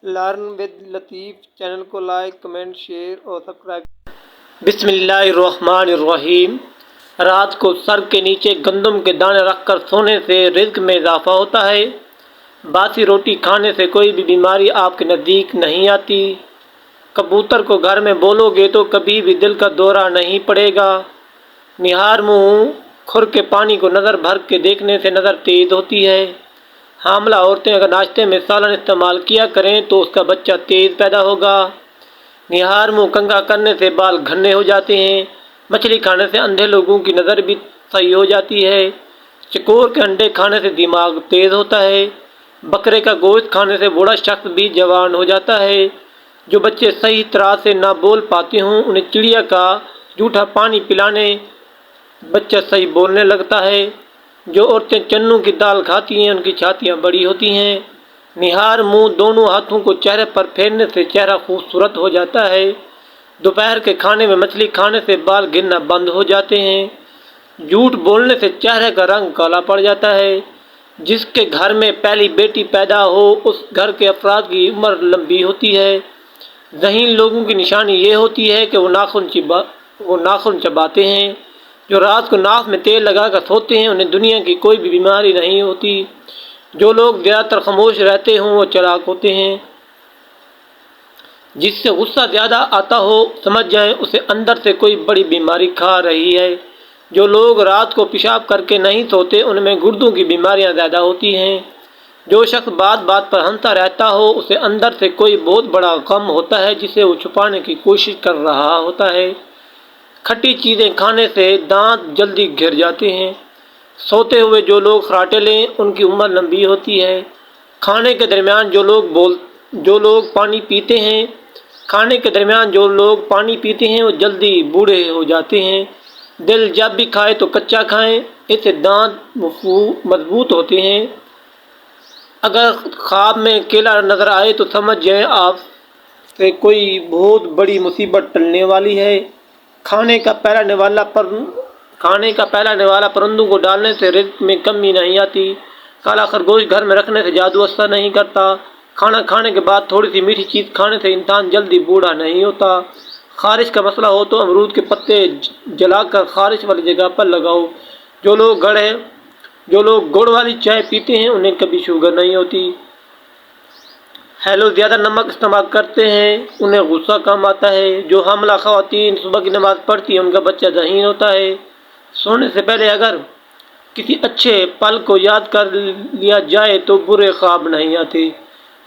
Learn with Latif channel کو like, comment, share اور subscribe. بسم اللہ الرحمن الرحیم۔ رات کو سر کے نیچے گندم کے دانے رکھ کر سونے سے رزق میں اضافہ ہوتا ہے۔ باسی روٹی کھانے سے کوئی بھی بیماری آپ کے نزدیک نہیں آتی۔ کبوتر کو گھر میں بولو گے تو کبھی بھی دل کا دورہ نہیں پڑے گا۔ نہار منہ کھر کے پانی کو نظر بھر کے دیکھنے سے نظر تیز ہوتی ہے۔ حاملہ عورتیں اگر ناشتے میں سالن استعمال کیا کریں تو اس کا بچہ تیز پیدا ہوگا۔ نہار منہ کنگھا کرنے سے بال گھنے ہو جاتے ہیں۔ مچھلی کھانے سے اندھے لوگوں کی نظر بھی صحیح ہو جاتی ہے۔ چکور کے انڈے کھانے سے دماغ تیز ہوتا ہے۔ بکرے کا گوشت کھانے سے بوڑھا شخص بھی جوان ہو جاتا ہے۔ جو بچے صحیح طرح سے نہ بول پاتے ہوں انہیں چڑیا کا جھوٹا پانی پلانے بچہ صحیح بولنے لگتا ہے۔ جو عورتیں چنوں کی دال کھاتی ہیں ان کی چھاتیاں بڑی ہوتی ہیں۔ نہار منہ دونوں ہاتھوں کو چہرے پر پھیرنے سے چہرہ خوبصورت ہو جاتا ہے۔ دوپہر کے کھانے میں مچھلی کھانے سے بال گرنا بند ہو جاتے ہیں۔ جھوٹ بولنے سے چہرے کا رنگ کالا پڑ جاتا ہے۔ جس کے گھر میں پہلی بیٹی پیدا ہو اس گھر کے افراد کی عمر لمبی ہوتی ہے۔ ذہین لوگوں کی نشانی یہ ہوتی ہے کہ وہ ناخن چباتے ہیں۔ جو رات کو ناک میں تیل لگا کر سوتے ہیں انہیں دنیا کی کوئی بھی بیماری نہیں ہوتی۔ جو لوگ زیادہ تر خاموش رہتے ہوں وہ چالاک ہوتے ہیں۔ جس سے غصہ زیادہ آتا ہو سمجھ جائیں اسے اندر سے کوئی بڑی بیماری کھا رہی ہے۔ جو لوگ رات کو پیشاب کر کے نہیں سوتے ان میں گردوں کی بیماریاں زیادہ ہوتی ہیں۔ جو شخص بات بات پر ہنستا رہتا ہو اسے اندر سے کوئی بہت بڑا غم ہوتا ہے جسے وہ چھپانے کی کوشش کر رہا ہوتا ہے۔ کھٹی چیزیں کھانے سے دانت جلدی گر جاتے ہیں۔ سوتے ہوئے جو لوگ خراٹے لیں ان کی عمر لمبی ہوتی ہے۔ کھانے کے درمیان جو لوگ پانی پیتے ہیں وہ جلدی بوڑھے ہو جاتے ہیں۔ دل جب بھی کھائے تو کچا کھائیں، اس سے دانت مضبوط ہوتے ہیں۔ اگر خواب میں کیلا نظر آئے تو سمجھ جائیں آپ سے کوئی بہت بڑی مصیبت ٹلنے والی ہے۔ کھانے کا پہلا نوالا پرندوں کو ڈالنے سے رزق میں کمی نہیں آتی۔ کالا خرگوش گھر میں رکھنے سے جادو اثر نہیں کرتا۔ کھانا کھانے کے بعد تھوڑی سی میٹھی چیز کھانے سے انسان جلدی بوڑھا نہیں ہوتا۔ خارش کا مسئلہ ہو تو امرود کے پتے جلا کر خارش والی جگہ پر لگاؤ۔ جو لوگ گڑ والی چائے پیتے ہیں انہیں کبھی شوگر نہیں ہوتی۔ ہیلو زیادہ نمک استعمال کرتے ہیں انہیں غصہ کم آتا ہے۔ جو حاملہ خواتین صبح کی نماز پڑھتی ہیں ان کا بچہ ذہین ہوتا ہے۔ سونے سے پہلے اگر کسی اچھے پل کو یاد کر لیا جائے تو برے خواب نہیں آتے۔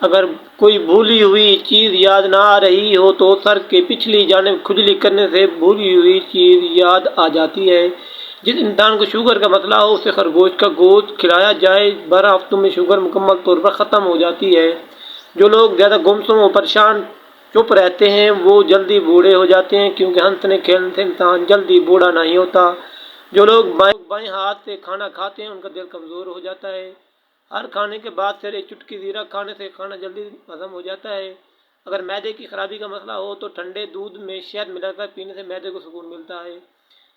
اگر کوئی بھولی ہوئی چیز یاد نہ آ رہی ہو تو سر کے پچھلی جانب کھجلی کرنے سے بھولی ہوئی چیز یاد آ جاتی ہے۔ جس انسان کو شوگر کا مسئلہ ہو اسے خرگوش کا گوشت کھلایا جائے، 12 ہفتوں میں شوگر مکمل طور پر ختم ہو جاتی ہے۔ جو لوگ زیادہ گمسم و پریشان چپ رہتے ہیں وہ جلدی بوڑھے ہو جاتے ہیں کیونکہ ہنسنے کھیلنے سے انسان جلدی بوڑھا نہیں ہوتا۔ جو لوگ بائیں ہاتھ سے کھانا کھاتے ہیں ان کا دل کمزور ہو جاتا ہے۔ ہر کھانے کے بعد صرف ایک چٹکی زیرہ کھانے سے کھانا جلدی ہضم ہو جاتا ہے۔ اگر معدے کی خرابی کا مسئلہ ہو تو ٹھنڈے دودھ میں شہد ملا کر پینے سے معدے کو سکون ملتا ہے۔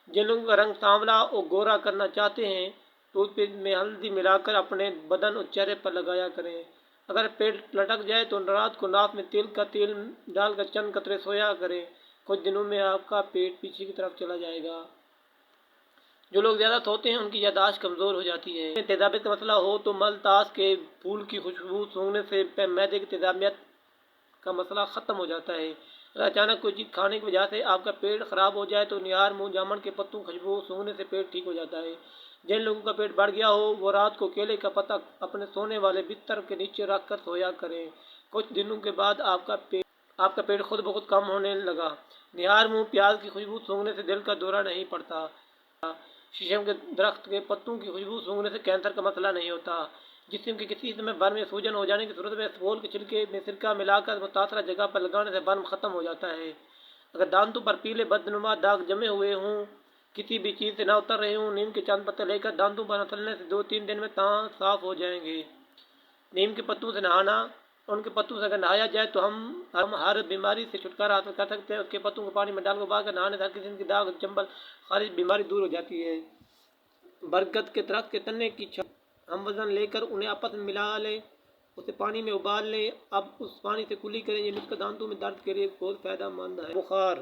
جن لوگوں کا رنگ سانولا اور گورا کرنا چاہتے ہیں ٹوتھ پیسٹ میں ہلدی ملا کر اپنے بدن اور چہرے پر لگایا کریں۔ اگر پیٹ لٹک جائے تو رات کو ناک میں تل کا تیل ڈال کر چند قطرے سویا کریں، کچھ دنوں میں آپ کا پیٹ پیچھے کی طرف چلا جائے گا۔ جو لوگ زیادہ سوتے ہیں ان کی یادداشت کمزور ہو جاتی ہے۔ تیزابیت کا مسئلہ ہو تو ملتاس کے پھول کی خوشبو سونگھنے سے معدے کی تیزابیت کا مسئلہ ختم ہو جاتا ہے۔ اگر اچانک کوئی چیز کھانے کی وجہ سے آپ کا پیٹ خراب ہو جائے تو نہار منہ جامن کے پتوں کی خوشبو سونگھنے سے پیٹ ٹھیک ہو جاتا ہے۔ جن لوگوں کا پیٹ بڑھ گیا ہو وہ رات کو کیلے کا پتا اپنے سونے والے بستر کے نیچے رکھ کر سویا کریں، کچھ دنوں کے بعد آپ کا پیٹ خود بخود کم ہونے لگا۔ نہار منہ پیاز کی خوشبو سونگھنے سے دل کا دورہ نہیں پڑتا۔ شیشم کے درخت کے پتوں کی خوشبو سونگھنے سے کینسر کا مسئلہ نہیں ہوتا۔ جسم کے کسی حصے میں برن یا سوجن ہو جانے کی صورت میں اسفول کے چھلکے میں سرکہ ملا کر متاثرہ جگہ پر لگانے سے برن ختم ہو جاتا ہے۔ اگر دانتوں پر پیلے بدنما داغ جمے ہوئے ہوں، کسی بھی چیز سے نہ اتر رہے ہوں، نیم کے چند پتے لے کر دانتوں پر نسلنے سے 2-3 دن میں صاف ہو جائیں گے۔ نیم کے پتوں سے نہانا، ان کے پتوں سے اگر نہایا جائے تو ہم ہر بیماری سے چھٹکارا حاصل کر سکتے ہیں۔ اس کے پتوں کو پانی میں ڈال کر ابال کر نہانے سے ہر قسم کی داغ، چنبل، خارش بیماری دور ہو جاتی ہے۔ برگد کے درخت کے تنے کی چھال ہم وزن لے کر انہیں آپس میں ملا لیں اسے پانی میں ابال لیں، اب اس پانی سے کلی کریں، یہ نسخہ دانتوں میں درد کے لیے بہت فائدہ مند ہے۔ بخار،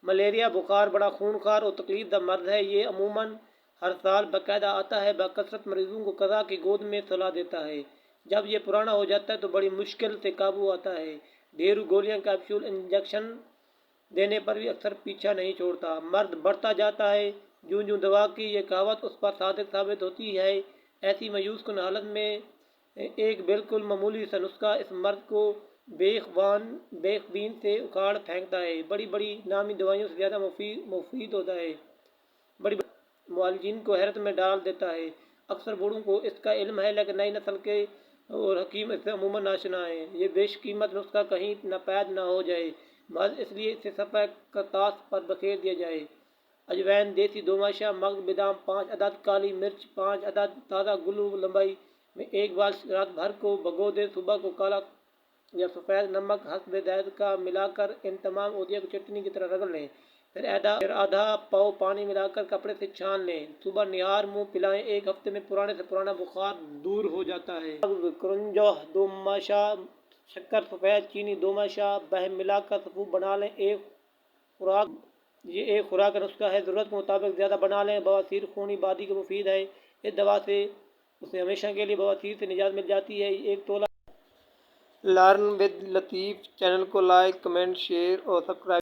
ملیریا بخار بڑا خونخوار اور تکلیف دہ مرض ہے، یہ عموماً ہر سال باقاعدہ آتا ہے، بکثرت مریضوں کو قضا کی گود میں سلا دیتا ہے، جب یہ پرانا ہو جاتا ہے تو بڑی مشکل سے قابو آتا ہے، ڈھیروں گولیاں کیپسول انجیکشن دینے پر بھی اکثر پیچھا نہیں چھوڑتا، مرض بڑھتا جاتا ہے، جوں جوں دوا کی یہ کہاوت اس پر صادق ثابت ہوتی ہے، ایسی مایوس کن حالت میں ایک بالکل معمولی سا نسخہ اس مرض کو بیخ بین سے اکھاڑ پھینکتا ہے، بڑی بڑی نامی دوائیوں سے زیادہ مفید ہوتا ہے، بڑی معالجین کو حیرت میں ڈال دیتا ہے، اکثر بوڑھوں کو اس کا علم ہے لیکن نئی نسل کے اور حکیم اس سے عموماً ناشنا ہیں، یہ بیش قیمت نسخہ کہیں ناپید نہ ہو جائے، محض اس لیے اسے صفحہ کرتاس پر بکھیر دیا جائے۔ اجوائن، دیسی دوماشا، مغز، بادام 5 عدد، کالی مرچ 5 عدد، تازہ گلو لمبائی میں 1 بال رات بھر کو بھگو دیں، صبح کو کالا یا سفید نمک حسب ذائقہ ملا کر ان تمام ادویہ کو چٹنی کی طرح رگڑ لیں، پھر آدھا پاؤ پانی ملا کر کپڑے سے چھان لیں، صبح نہار منہ پلائیں، 1 ہفتے میں پرانے سے پرانا بخار دور ہو جاتا ہے۔ مغز، کرنجہ، دوماشا، شکر سفید چینی دوماشا بہم ملا کر سفوف بنا لیں، یہ ایک خوراک کا نسخہ ہے، ضرورت کے مطابق زیادہ بنا لیں، بواسیر خونی بادی کو مفید ہے، اس دوا سے اسے ہمیشہ کے لیے بواسیر سے نجات مل جاتی ہے، 1 تولہ۔ لرن ود لطیف چینل کو لائک، کمنٹ، شیئر اور سبسکرائب